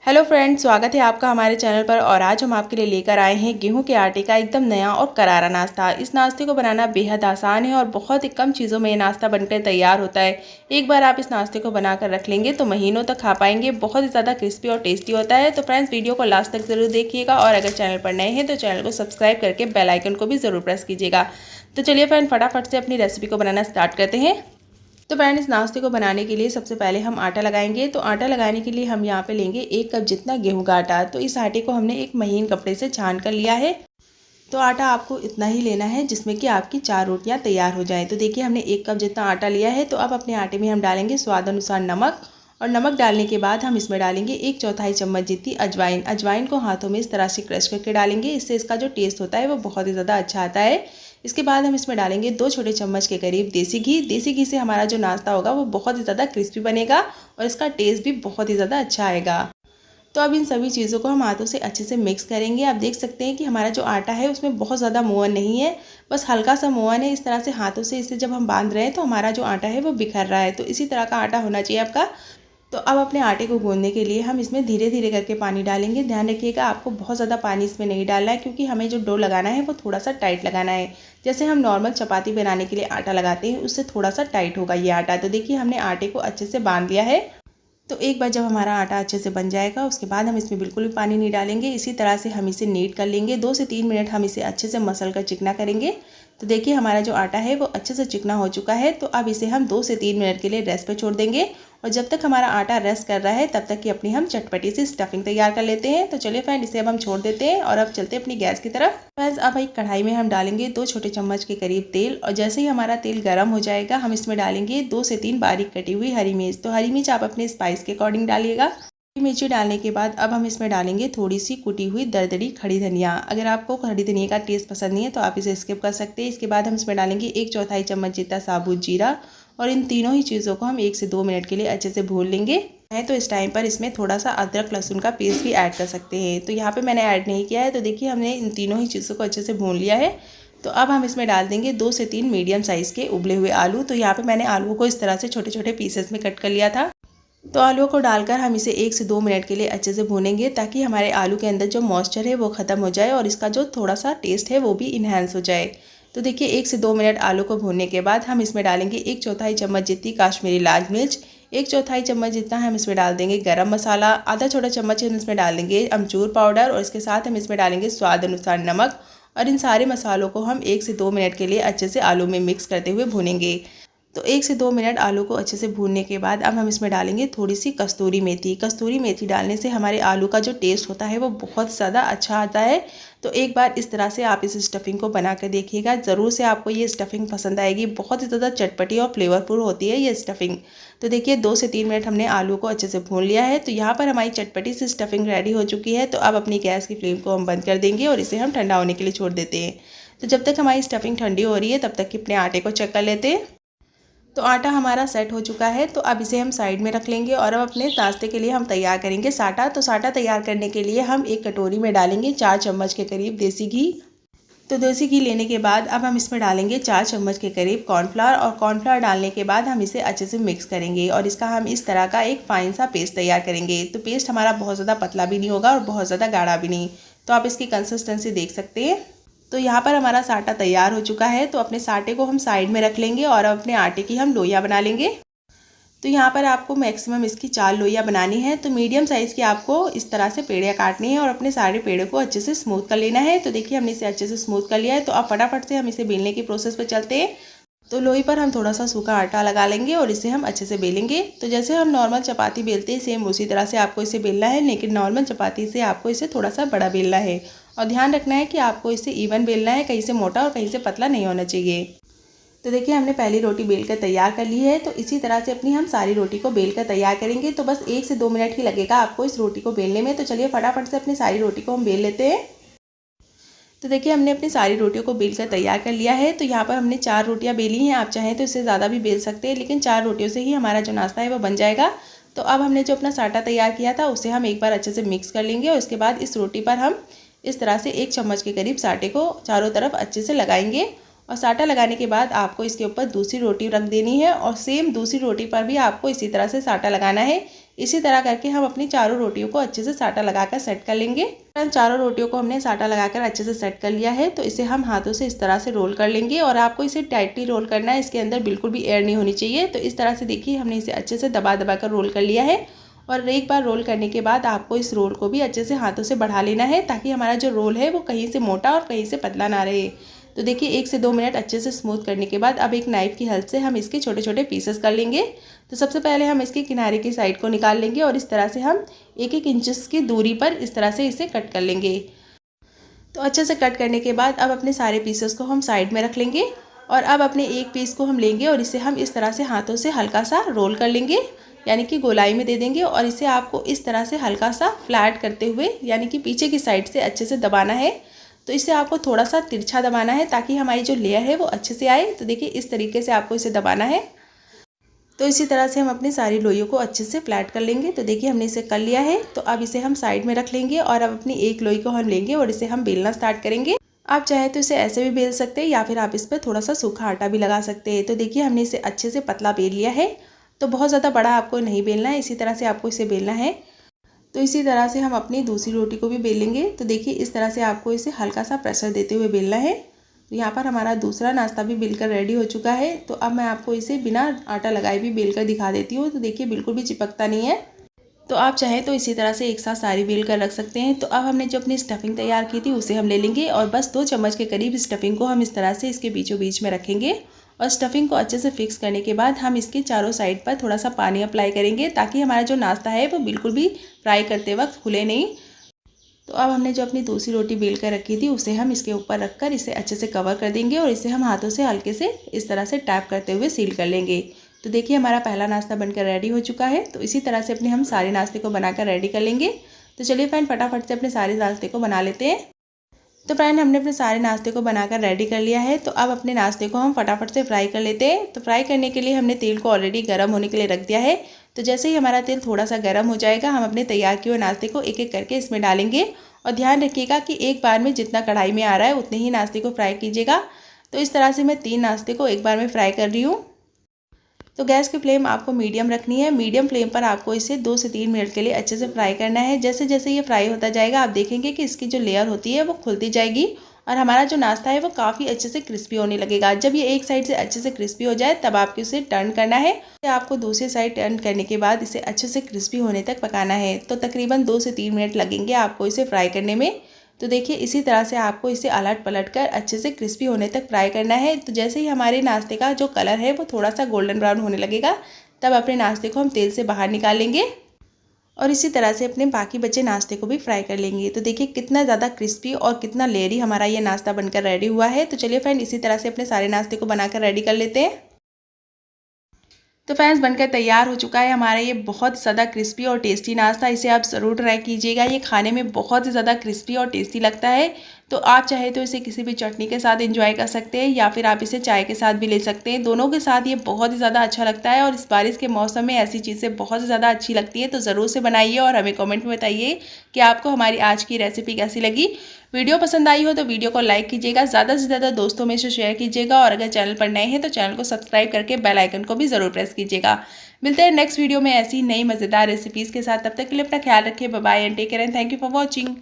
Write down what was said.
Hello friends, स्वागत है आपका हमारे चैनल पर। और आज हम आपके लिए लेकर आए हैं गेहूं के आटे का एकदम नया और करारा नाश्ता। इस नाश्ते को बनाना बेहद आसान है और बहुत ही कम चीज़ों में ये नाश्ता बनकर तैयार होता है। एक बार आप इस नाश्ते को बनाकर रख लेंगे तो महीनों तक खा पाएंगे। बहुत ही ज़्यादा क्रिस्पी और टेस्टी होता है। तो फ्रेंड्स, वीडियो को लास्ट तक ज़रूर देखिएगा और अगर चैनल पर नए हैं तो चैनल को सब्सक्राइब करके बेल आइकन को भी ज़रूर प्रेस कीजिएगा। तो चलिए फ्रेंड, फटाफट से अपनी रेसिपी को बनाना स्टार्ट करते हैं। तो फ्रेंड, इस नाश्ते को बनाने के लिए सबसे पहले हम आटा लगाएंगे। तो आटा लगाने के लिए हम यहाँ पे लेंगे 1 कप जितना गेहूं का आटा। तो इस आटे को हमने एक महीन कपड़े से छान कर लिया है। तो आटा आपको इतना ही लेना है जिसमें कि आपकी 4 रोटियां तैयार हो जाएं। तो देखिए, हमने 1 कप जितना आटा लिया है। तो अब अपने आटे में हम डालेंगे स्वाद अनुसार नमक। और नमक डालने के बाद हम इसमें डालेंगे 1/4 चम्मच जितनी अजवाइन। अजवाइन को हाथों में इस तरह से क्रश करके डालेंगे। इससे इसका जो टेस्ट होता है वो बहुत ही ज़्यादा अच्छा आता है। इसके बाद हम इसमें डालेंगे 2 छोटे चम्मच के करीब देसी घी। देसी घी से हमारा जो नाश्ता होगा वो बहुत ही ज़्यादा क्रिस्पी बनेगा और इसका टेस्ट भी बहुत ही ज़्यादा अच्छा आएगा। तो अब इन सभी चीज़ों को हम हाथों से अच्छे से मिक्स करेंगे। आप देख सकते हैं कि हमारा जो आटा है उसमें बहुत ज़्यादा मोहन नहीं है, बस हल्का सा मोहन है। इस तरह से हाथों से इसे जब हम बांध रहे हैं तो हमारा जो आटा है वो बिखर रहा है। तो इसी तरह का आटा होना चाहिए आपका। तो अब अपने आटे को गूंदने के लिए हम इसमें धीरे धीरे करके पानी डालेंगे। ध्यान रखिएगा, आपको बहुत ज़्यादा पानी इसमें नहीं डालना है क्योंकि हमें जो डो लगाना है वो थोड़ा सा टाइट लगाना है। जैसे हम नॉर्मल चपाती बनाने के लिए आटा लगाते हैं उससे थोड़ा सा टाइट होगा ये आटा। तो देखिए, हमने आटे को अच्छे से बांध लिया है। तो एक बार जब हमारा आटा अच्छे से बन जाएगा उसके बाद हम इसमें बिल्कुल भी पानी नहीं डालेंगे। इसी तरह से हम इसे नीट कर लेंगे। 2 से 3 मिनट हम इसे अच्छे से मसल कर चिकना करेंगे। तो देखिए, हमारा जो आटा है वो अच्छे से चिकना हो चुका है। तो अब इसे हम 2 से 3 मिनट के लिए रेस्ट पे छोड़ देंगे। और जब तक हमारा आटा रेस्ट कर रहा है तब तक की अपनी हम चटपटी सी स्टफिंग तैयार कर लेते हैं। तो चलिए फ्रेंड, इसे अब हम छोड़ देते हैं और अब चलते हैं अपनी गैस की तरफ। फ्रेंड्स, अब एक कढ़ाई में हम डालेंगे 2 छोटे चम्मच के करीब तेल। और जैसे ही हमारा तेल गर्म हो जाएगा हम इसमें डालेंगे 2 से 3 बारीक कटी हुई हरी मिर्च। तो हरी मिर्च आप अपने स्पाइस के अकॉर्डिंग डालिएगा। हरी मिर्ची डालने के बाद अब हम इसमें डालेंगे थोड़ी सी कुटी हुई दरदरी खड़ी धनिया। अगर आपको खड़ी धनिया का टेस्ट पसंद नहीं है तो आप इसे स्किप कर सकते हैं। इसके बाद हम इसमें डालेंगे 1/4 चम्मच जितना साबुत जीरा। और इन तीनों ही चीज़ों को हम 1 से 2 मिनट के लिए अच्छे से भून लेंगे। तो इस टाइम पर इसमें थोड़ा सा अदरक लहसुन का पेस्ट भी ऐड कर सकते हैं। तो यहाँ पे मैंने ऐड नहीं किया है। तो देखिए, हमने इन तीनों ही चीज़ों को अच्छे से भून लिया है। तो अब हम इसमें डाल देंगे 2 से 3 मीडियम साइज़ के उबले हुए आलू। तो यहाँ पे मैंने आलू को इस तरह से छोटे छोटे पीसेस में कट कर लिया था। तो आलूओं को डालकर हम इसे 1 से 2 मिनट के लिए अच्छे से भूनेंगे ताकि हमारे आलू के अंदर जो मॉइस्चर है वो ख़त्म हो जाए और इसका जो थोड़ा सा टेस्ट है वो भी इन्हेंस हो जाए। तो देखिए, 1 से 2 मिनट आलू को भूनने के बाद हम इसमें डालेंगे 1/4 चम्मच जितनी काश्मीरी लाल मिर्च। 1/4 चम्मच जितना हम इसमें डाल देंगे गरम मसाला। आधा छोटा चम्मच हम इसमें डाल देंगे अमचूर पाउडर। और इसके साथ हम इसमें डालेंगे स्वाद अनुसार नमक। और इन सारे मसालों को हम 1 से 2 मिनट के लिए अच्छे से आलू में मिक्स करते हुए भूनेंगे। तो 1 से 2 मिनट आलू को अच्छे से भूनने के बाद अब हम इसमें डालेंगे थोड़ी सी कस्तूरी मेथी। कस्तूरी मेथी डालने से हमारे आलू का जो टेस्ट होता है वो बहुत ज़्यादा अच्छा आता है। तो एक बार इस तरह से आप इस स्टफिंग को बना कर देखिएगा, ज़रूर से आपको ये स्टफिंग पसंद आएगी। बहुत ही ज़्यादा चटपटी और फ्लेवरफुल होती है ये स्टफिंग। तो देखिए, 2 से 3 मिनट हमने आलू को अच्छे से भून लिया है। तो यहाँ पर हमारी चटपटी सी स्टफिंग रेडी हो चुकी है। तो अब अपनी गैस की फ्लेम को हम बंद कर देंगे और इसे हम ठंडा होने के लिए छोड़ देते हैं। तो जब तक हमारी स्टफिंग ठंडी हो रही है तब तक कि अपने आटे को चेक कर लेते हैं। तो आटा हमारा सेट हो चुका है। तो अब इसे हम साइड में रख लेंगे और अब अपने नाश्ते के लिए हम तैयार करेंगे साटा। तो साटा तैयार करने के लिए हम एक कटोरी में डालेंगे 4 चम्मच के करीब देसी घी। तो देसी घी लेने के बाद अब हम इसमें डालेंगे 4 चम्मच के करीब कॉर्नफ्लावर। और कॉर्नफ्लावर डालने के बाद हम इसे अच्छे से मिक्स करेंगे और इसका हम इस तरह का एक फाइन सा पेस्ट तैयार करेंगे। तो पेस्ट हमारा बहुत ज़्यादा पतला भी नहीं होगा और बहुत ज़्यादा गाढ़ा भी नहीं। तो आप इसकी कंसिस्टेंसी देख सकते हैं। तो यहाँ पर हमारा साटा तैयार हो चुका है। तो अपने साटे को हम साइड में रख लेंगे और अब अपने आटे की हम लोइयाँ बना लेंगे। तो यहाँ पर आपको मैक्सिमम इसकी 4 लोइयाँ बनानी है। तो मीडियम साइज़ की आपको इस तरह से पेड़ियाँ काटनी है और अपने सारे पेड़ों को अच्छे से स्मूथ कर लेना है। तो देखिए, हमने इसे अच्छे से स्मूथ कर लिया है। तो अब फटाफट से हम इसे बेलने की प्रोसेस पर चलते हैं। तो लोई पर हम थोड़ा सा सूखा आटा लगा लेंगे और इसे हम अच्छे से बेलेंगे। तो जैसे हम नॉर्मल चपाती बेलते हैं सेम उसी तरह से आपको इसे बेलना है, लेकिन नॉर्मल चपाती से आपको इसे थोड़ा सा बड़ा बेलना है। और ध्यान रखना है कि आपको इसे इवन बेलना है, कहीं से मोटा और कहीं से पतला नहीं होना चाहिए। तो देखिए, हमने पहली रोटी बेल कर तैयार कर ली है। तो इसी तरह से अपनी हम सारी रोटी को बेल कर तैयार करेंगे। तो बस 1 से 2 मिनट ही लगेगा आपको इस रोटी को बेलने में। तो चलिए फटाफट से अपनी सारी रोटी को हम बेल लेते हैं। तो देखिए, हमने अपनी सारी रोटियों को बेल कर तैयार कर लिया है। तो यहाँ पर हमने 4 रोटियाँ बेली हैं। आप चाहें तो इससे ज़्यादा भी बेल सकते हैं, लेकिन 4 रोटियों से ही हमारा जो नाश्ता है वो बन जाएगा। तो अब हमने जो अपना साटा तैयार किया था उसे हम एक बार अच्छे से मिक्स कर लेंगे और उसके बाद इस रोटी पर हम इस तरह से 1 चम्मच के करीब साटे को चारों तरफ अच्छे से लगाएंगे। और साटा लगाने के बाद आपको इसके ऊपर दूसरी रोटी रख देनी है और सेम दूसरी रोटी पर भी आपको इसी तरह से साटा लगाना है। इसी तरह करके हम अपनी चारों रोटियों को अच्छे से साटा लगाकर सेट कर लेंगे। चारों रोटियों को हमने साटा लगाकर अच्छे से सेट कर लिया है, तो इसे हम हाथों से इस तरह से रोल कर लेंगे और आपको इसे टाइटली रोल करना है, इसके अंदर बिल्कुल भी एयर नहीं होनी चाहिए। तो इस तरह से देखिए हमने इसे अच्छे से दबा दबा कर रोल कर लिया है और एक बार रोल करने के बाद आपको इस रोल को भी अच्छे से हाथों से बढ़ा लेना है ताकि हमारा जो रोल है वो कहीं से मोटा और कहीं से पतला ना रहे। तो देखिए 1 से 2 मिनट अच्छे से स्मूथ करने के बाद अब एक नाइफ़ की हेल्प से हम इसके छोटे छोटे पीसेस कर लेंगे। तो सबसे पहले हम इसके किनारे की साइड को निकाल लेंगे और इस तरह से हम 1-1 इंचेस की दूरी पर इस तरह से इसे कट कर लेंगे। तो अच्छे से कट करने के बाद अब अपने सारे पीसेस को हम साइड में रख लेंगे और अब अपने एक पीस को हम लेंगे और इसे हम इस तरह से हाथों से हल्का सा रोल कर लेंगे, यानी कि गोलाई में दे देंगे और इसे आपको इस तरह से हल्का सा फ्लैट करते हुए यानी कि पीछे की साइड से अच्छे से दबाना है। तो इसे आपको थोड़ा सा तिरछा दबाना है ताकि हमारी जो लेयर है वो अच्छे से आए। तो देखिए इस तरीके से आपको इसे दबाना है। तो इसी तरह से हम अपनी सारी लोइयों को अच्छे से फ्लैट कर लेंगे। तो देखिए हमने इसे कर लिया है। तो अब इसे हम साइड में रख लेंगे और अब अपनी एक लोई को हम लेंगे और इसे हम बेलना स्टार्ट करेंगे। आप चाहे तो इसे ऐसे भी बेल सकते हैं या फिर आप इस पर थोड़ा सा सूखा आटा भी लगा सकते हैं। तो देखिए हमने इसे अच्छे से पतला बेल लिया है। तो बहुत ज़्यादा बड़ा आपको नहीं बेलना है, इसी तरह से आपको इसे बेलना है। तो इसी तरह से हम अपनी दूसरी रोटी को भी बेल लेंगे। तो देखिए इस तरह से आपको इसे हल्का सा प्रेशर देते हुए बेलना है। तो यहाँ पर हमारा दूसरा नाश्ता भी बेलकर रेडी हो चुका है। तो अब मैं आपको इसे बिना आटा लगाए भी बेलकर दिखा देती हूँ। तो देखिए बिल्कुल भी चिपकता नहीं है। तो आप चाहें तो इसी तरह से एक साथ सारी बेल कर रख सकते हैं। तो अब हमने जो अपनी स्टफिंग तैयार की थी उसे हम ले लेंगे और बस 2 चम्मच के करीब स्टफिंग को हम इस तरह से इसके बीचों बीच में रखेंगे और स्टफिंग को अच्छे से फिक्स करने के बाद हम इसके चारों साइड पर थोड़ा सा पानी अप्लाई करेंगे ताकि हमारा जो नाश्ता है वो बिल्कुल भी फ्राई करते वक्त खुले नहीं। तो अब हमने जो अपनी दूसरी रोटी बेल कर रखी थी उसे हम इसके ऊपर रखकर इसे अच्छे से कवर कर देंगे और इसे हम हाथों से हल्के से इस तरह से टैप करते हुए सील कर लेंगे। तो देखिए हमारा पहला नाश्ता बनकर रेडी हो चुका है। तो इसी तरह से अपने हम सारे नाश्ते को बनाकर रेडी कर लेंगे। तो चलिए फ्रेंड फटाफट से अपने सारे नाश्ते को बना लेते हैं। तो फ्रेंड हमने अपने सारे नाश्ते को बनाकर रेडी कर लिया है। तो अब अपने नाश्ते को हम फटाफट से फ्राई कर लेते हैं। तो फ्राई करने के लिए हमने तेल को ऑलरेडी गर्म होने के लिए रख दिया है। तो जैसे ही हमारा तेल थोड़ा सा गर्म हो जाएगा हम अपने तैयार किए हुए नाश्ते को एक एक करके इसमें डालेंगे और ध्यान रखिएगा कि एक बार में जितना कढ़ाई में आ रहा है उतने ही नाश्ते को फ्राई कीजिएगा। तो इस तरह से मैं 3 नाश्ते को एक बार में फ्राई कर रही हूँ। तो गैस की फ्लेम आपको मीडियम रखनी है। मीडियम फ्लेम पर आपको इसे 2 से 3 मिनट के लिए अच्छे से फ्राई करना है। जैसे जैसे ये फ्राई होता जाएगा आप देखेंगे कि इसकी जो लेयर होती है वो खुलती जाएगी और हमारा जो नाश्ता है वो काफ़ी अच्छे से क्रिस्पी होने लगेगा। जब ये एक साइड से अच्छे से क्रिस्पी हो जाए तब आपको इसे टर्न करना है। आपको दूसरी साइड टर्न करने के बाद इसे अच्छे से क्रिस्पी होने तक पकाना है। तो तकरीबन 2 से 3 मिनट लगेंगे आपको इसे फ्राई करने में। तो देखिए इसी तरह से आपको इसे अलट पलट कर अच्छे से क्रिस्पी होने तक फ्राई करना है। तो जैसे ही हमारे नाश्ते का जो कलर है वो थोड़ा सा गोल्डन ब्राउन होने लगेगा तब अपने नाश्ते को हम तेल से बाहर निकाल लेंगे और इसी तरह से अपने बाकी बचे नाश्ते को भी फ्राई कर लेंगे। तो देखिए कितना ज़्यादा क्रिस्पी और कितना लेयरी हमारा ये नाश्ता बनकर रेडी हुआ है। तो चलिए फ्रेंड इसी तरह से अपने सारे नाश्ते को बनाकर रेडी कर लेते हैं। तो फ्रेंड्स बनकर तैयार हो चुका है हमारा ये बहुत ज़्यादा क्रिस्पी और टेस्टी नाश्ता। इसे आप ज़रूर ट्राई कीजिएगा। ये खाने में बहुत ही ज़्यादा क्रिस्पी और टेस्टी लगता है। तो आप चाहे तो इसे किसी भी चटनी के साथ एंजॉय कर सकते हैं या फिर आप इसे चाय के साथ भी ले सकते हैं। दोनों के साथ ये बहुत ही ज़्यादा अच्छा लगता है और इस बारिश के मौसम में ऐसी चीज़ें बहुत ही ज़्यादा अच्छी लगती है। तो ज़रूर से बनाइए और हमें कमेंट में बताइए कि आपको हमारी आज की रेसिपी कैसी लगी। वीडियो पसंद आई हो तो वीडियो को लाइक कीजिएगा, ज़्यादा से ज़्यादा दोस्तों में से शेयर कीजिएगा और अगर चैनल पर नए हैं तो चैनल को सब्सक्राइब करके बेल आइकन को भी ज़रूर प्रेस कीजिएगा। मिलते हैं नेक्स्ट वीडियो में ऐसी नई मज़ेदार रेसिपीज़ के साथ। तब तक के लिए अपना ख्याल रखिए। Bye bye and take care and thank you for watching.